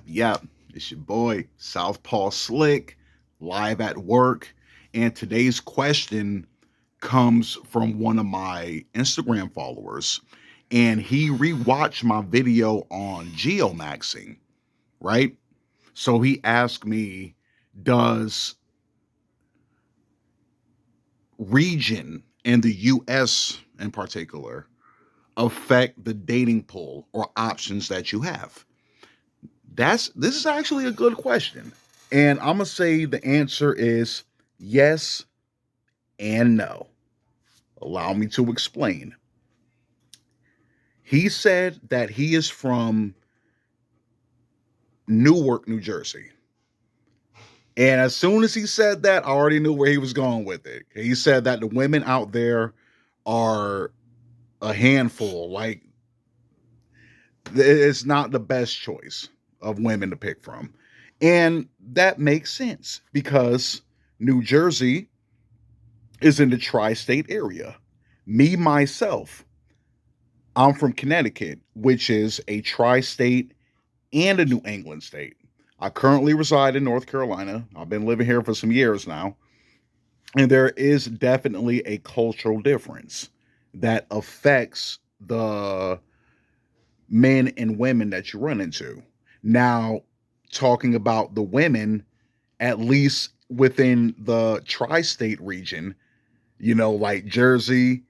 Yep. It's your boy, Southpaw Slick, live at work. And today's question comes from one of my Instagram followers. And he rewatched my video on geomaxing, right? So he asked me, does region in the US in particular affect the dating pool or options that you have? This is actually a good question. And I'm gonna say the answer is yes and no. Allow me to explain. He said that he is from Newark, New Jersey. And as soon as he said that, I already knew where he was going with it. He said that the women out there are a handful. Like, it's not the best choice of women to pick from. And that makes sense because New Jersey is in the tri-state area. Me, myself, I'm from Connecticut, which is a tri-state and a New England state. I currently reside in North Carolina. I've been living here for some years now. And there is definitely a cultural difference that affects the men and women that you run into. Now, talking about the women, at least within the tri state region, like Jersey,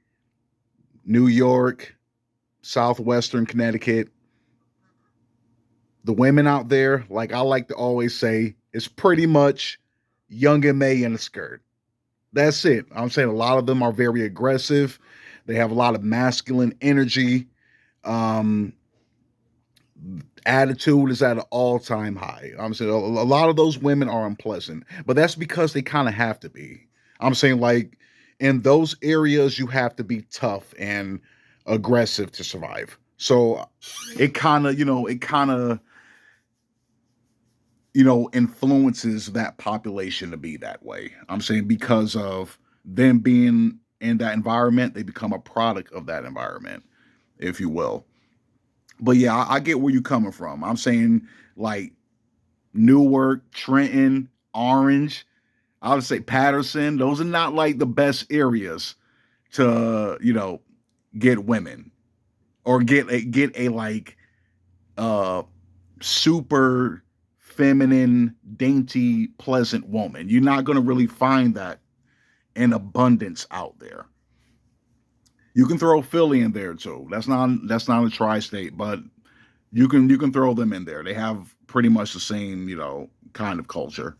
New York, Southwestern Connecticut, the women out there, like I like to always say, is pretty much young and May in a skirt. That's it. I'm saying a lot of them are very aggressive. They have a lot of masculine energy. Um, Attitude is at an all-time high. I'm saying a lot of those women are unpleasant, but that's because they kind of have to be. I'm saying like in those areas you have to be tough and aggressive to survive. So it kind of influences that population to be that way. I'm saying because of them being in that environment, they become a product of that environment, if you will. But yeah, I get where you're coming from. I'm saying like Newark, Trenton, Orange, I would say Patterson. Those are not like the best areas to get women or get a like uh super feminine, dainty, pleasant woman. You're not going to really find that in abundance out there. You can throw Philly in there too. That's not a tri-state, but you can throw them in there. They have pretty much the same, kind of culture.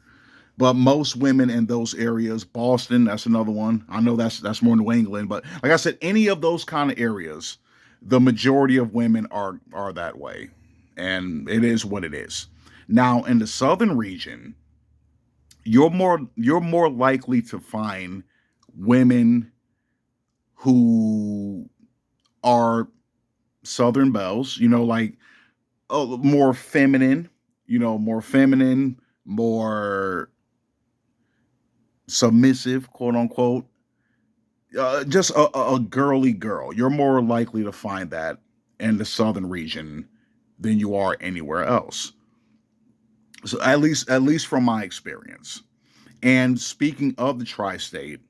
But most women in those areas, Boston, that's another one. I know that's more New England, but like I said, any of those kind of areas, the majority of women are that way. And it is what it is. Now in the southern region, you're more likely to find women who are Southern belles, like more feminine, more submissive, quote unquote. Just a girly girl. You're more likely to find that in the southern region than you are anywhere else. So at least from my experience. And speaking of the tri-state,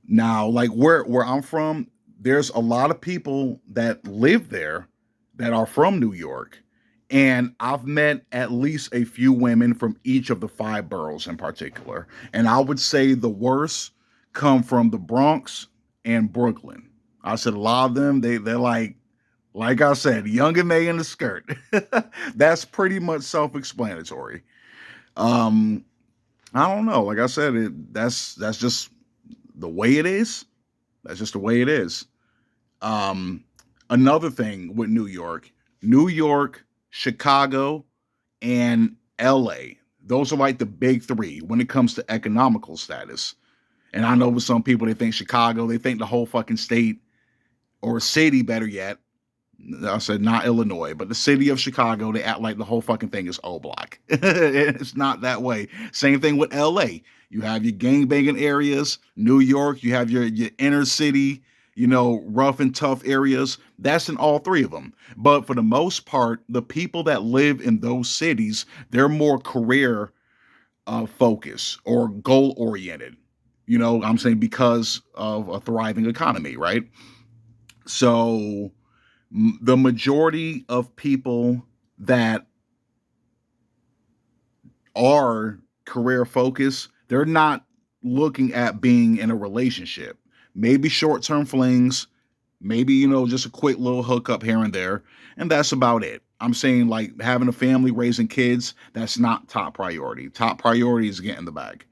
now like where I'm from, there's a lot of people that live there that are from New York. And I've met at least a few women from each of the five boroughs in particular. And I would say the worst come from the Bronx and Brooklyn. I said a lot of them, they're like I said, young and May in the skirt. That's pretty much self-explanatory. Um, I don't know. Like I said, that's just the way it is. That's just the way it is. Um, Another thing with New York, Chicago, and LA. Those are like the big three when it comes to economical status. And I know with some people, they think Chicago, they think the whole fucking state or city, better yet. I said not Illinois, but the city of Chicago, they act like the whole fucking thing is O Block. It's not that way. Same thing with LA. You have your gangbanging areas. New York, you have your inner city, rough and tough areas. That's in all three of them. But for the most part, the people that live in those cities, they're more career focused or goal oriented. I'm saying because of a thriving economy, right? So the majority of people that are career focused, they're not looking at being in a relationship. Maybe short term flings, maybe, just a quick little hookup here and there. And that's about it. I'm saying like having a family, raising kids, that's not top priority. Top priority is getting the bag.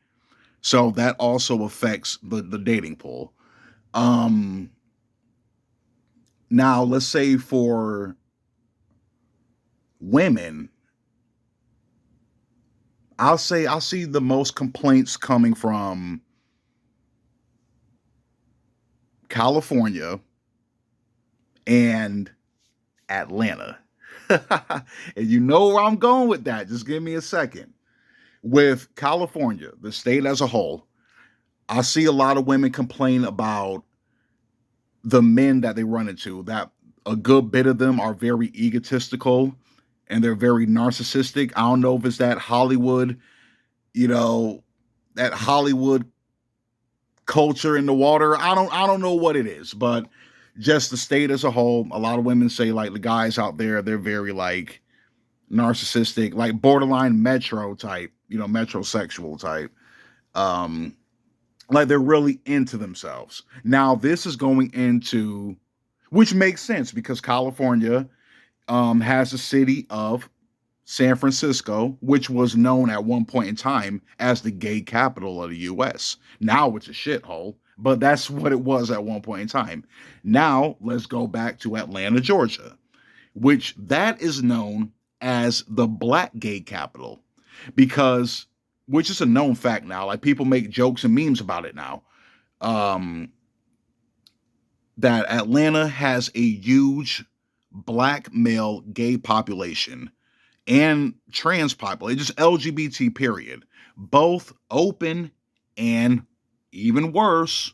So that also affects the dating pool. Um, Now, let's say for women, I'll see the most complaints coming from California and Atlanta. And you know where I'm going with that. Just give me a second. With California, the state as a whole, I see a lot of women complain about the men that they run into, that a good bit of them are very egotistical and they're very narcissistic. I don't know if it's that Hollywood, you know, that Hollywood culture in the water. I don't know what it is, but just the state as a whole, a lot of women say like the guys out there, they're very like narcissistic, like borderline metro type, metrosexual type. Um, like they're really into themselves. Now, this is going into, which makes sense because California has a city of San Francisco, which was known at one point in time as the gay capital of the US. Now it's a shithole, but that's what it was at one point in time. Now let's go back to Atlanta, Georgia, which that is known as the black gay capital because, which is a known fact now. Like people make jokes and memes about it now. Um, that Atlanta has a huge black male gay population and trans population, just LGBT period, both open and even worse,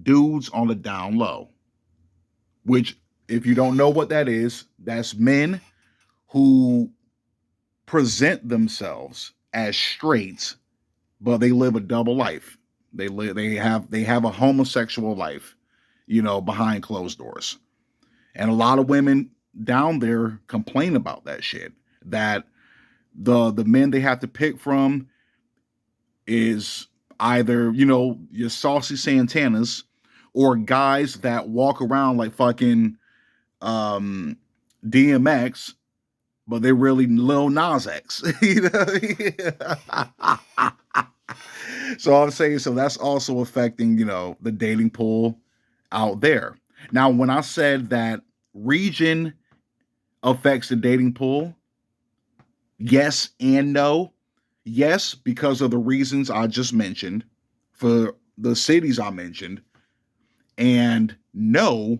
dudes on the down low. Which, if you don't know what that is, that's men who present themselves as straight, but they live a double life. They have a homosexual life, behind closed doors. And a lot of women down there complain about that shit. That the men they have to pick from is either, your saucy Santanas or guys that walk around like fucking um DMX, but they're really Lil Nas X. So I'm saying, so that's also affecting, the dating pool out there. Now, when I said that region affects the dating pool, yes and no. Yes, because of the reasons I just mentioned for the cities I mentioned, and no,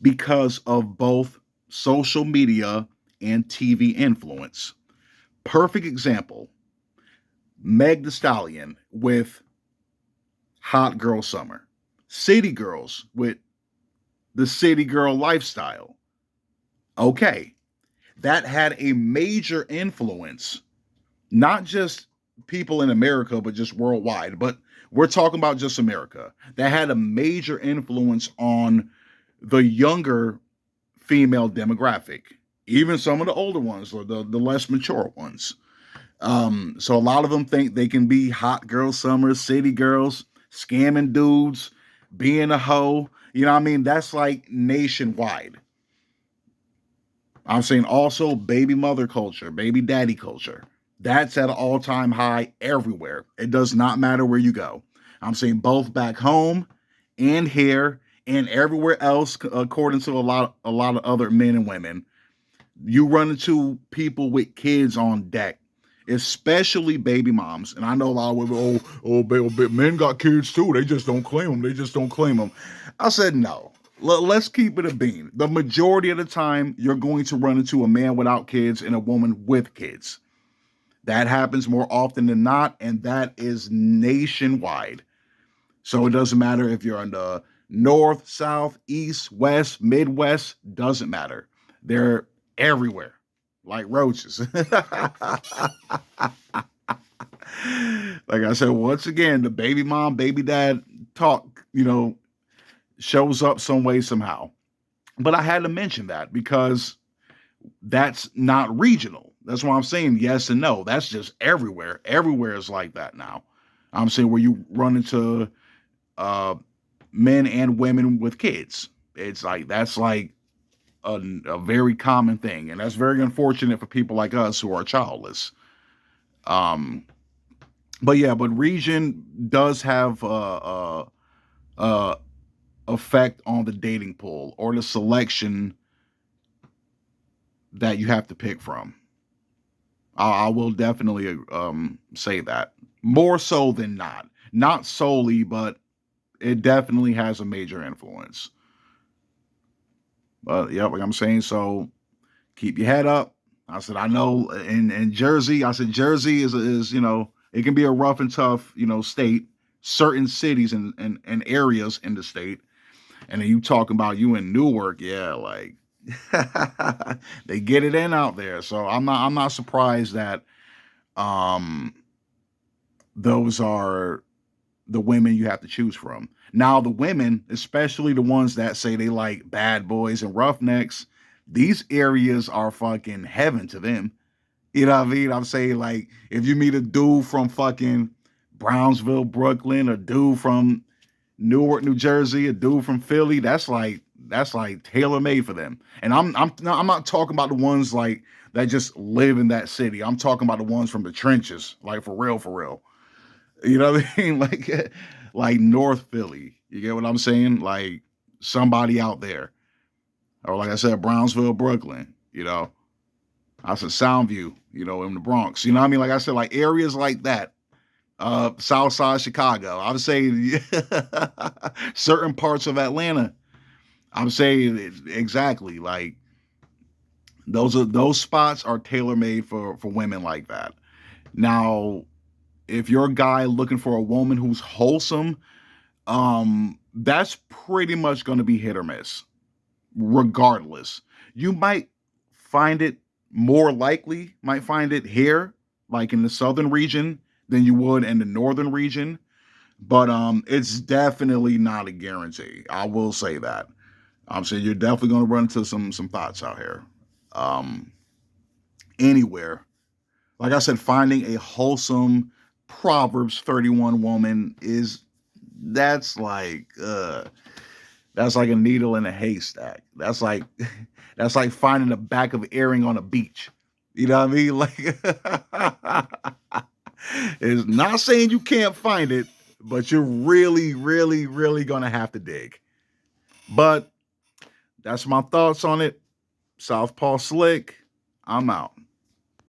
because of both social media and TV influence. Perfect example, Meg the Stallion with Hot Girl Summer, City Girls with the City Girl lifestyle. Okay, that had a major influence, not just people in America, but just worldwide. But we're talking about just America. That had a major influence on the younger female demographic, even some of the older ones or the less mature ones. So a lot of them think they can be hot girl summers, city girls, scamming dudes, being a hoe. I mean? That's like nationwide. I'm saying also baby mother culture, baby daddy culture. That's at an all time high everywhere. It does not matter where you go. I'm saying both back home and here and everywhere else, according to a lot of other men and women. You run into people with kids on deck, especially baby moms. And I know a lot of women, men got kids too. They just don't claim them. They just don't claim them. I said, no. Let's keep it a bean. The majority of the time, you're going to run into a man without kids and a woman with kids. That happens more often than not, and that is nationwide. So it doesn't matter if you're in the North, south, east, west, midwest, doesn't matter. They're everywhere, like roaches. Like I said, once again, the baby mom, baby dad talk, shows up some way, somehow. But I had to mention that because that's not regional. That's why I'm saying yes and no. That's just everywhere. Everywhere is like that now. I'm saying where you run into uh, men and women with kids. It's like that's like a very common thing, and that's very unfortunate for people like us who are childless. Um, but region does have uh, effect on the dating pool or the selection that you have to pick from. I will definitely say that more so than not. Not solely, but it definitely has a major influence. But yeah, like I'm saying, so keep your head up. I said I know in Jersey. I said Jersey is it can be a rough and tough state. Certain cities and areas in the state, and then you talking about you in Newark, yeah, like they get it in out there. So I'm not surprised that um those are the women you have to choose from. Now, the women, especially the ones that say they like bad boys and roughnecks, these areas are fucking heaven to them. You know what I mean? I'm saying, like, if you meet a dude from fucking Brownsville, Brooklyn, a dude from Newark, New Jersey, a dude from Philly, that's like tailor made for them. And I'm not talking about the ones like that just live in that city. I'm talking about the ones from the trenches, like for real, for real. You know what I mean? Like North Philly. You get what I'm saying? Like somebody out there. Or like I said, Brownsville, Brooklyn, I said Soundview, in the Bronx. You know what I mean? Like I said, like areas like that. South side Chicago. I would say certain parts of Atlanta. I'm saying exactly. Like those spots are tailor made for women like that. Now, if you're a guy looking for a woman who's wholesome, that's pretty much going to be hit or miss regardless. You might find it more likely, might find it here, like in the southern region, than you would in the northern region. But it's definitely not a guarantee. I will say that. I'm saying you're definitely going to run into some thoughts out here. Um, Anywhere, like I said, finding a wholesome Proverbs 31 woman is that's like that's like a needle in a haystack. That's like that's like finding the back of earring on a beach. You know what I mean? Like it's not saying you can't find it, but you're really, really, really gonna have to dig. But that's my thoughts on it. Southpaw Slick. I'm out.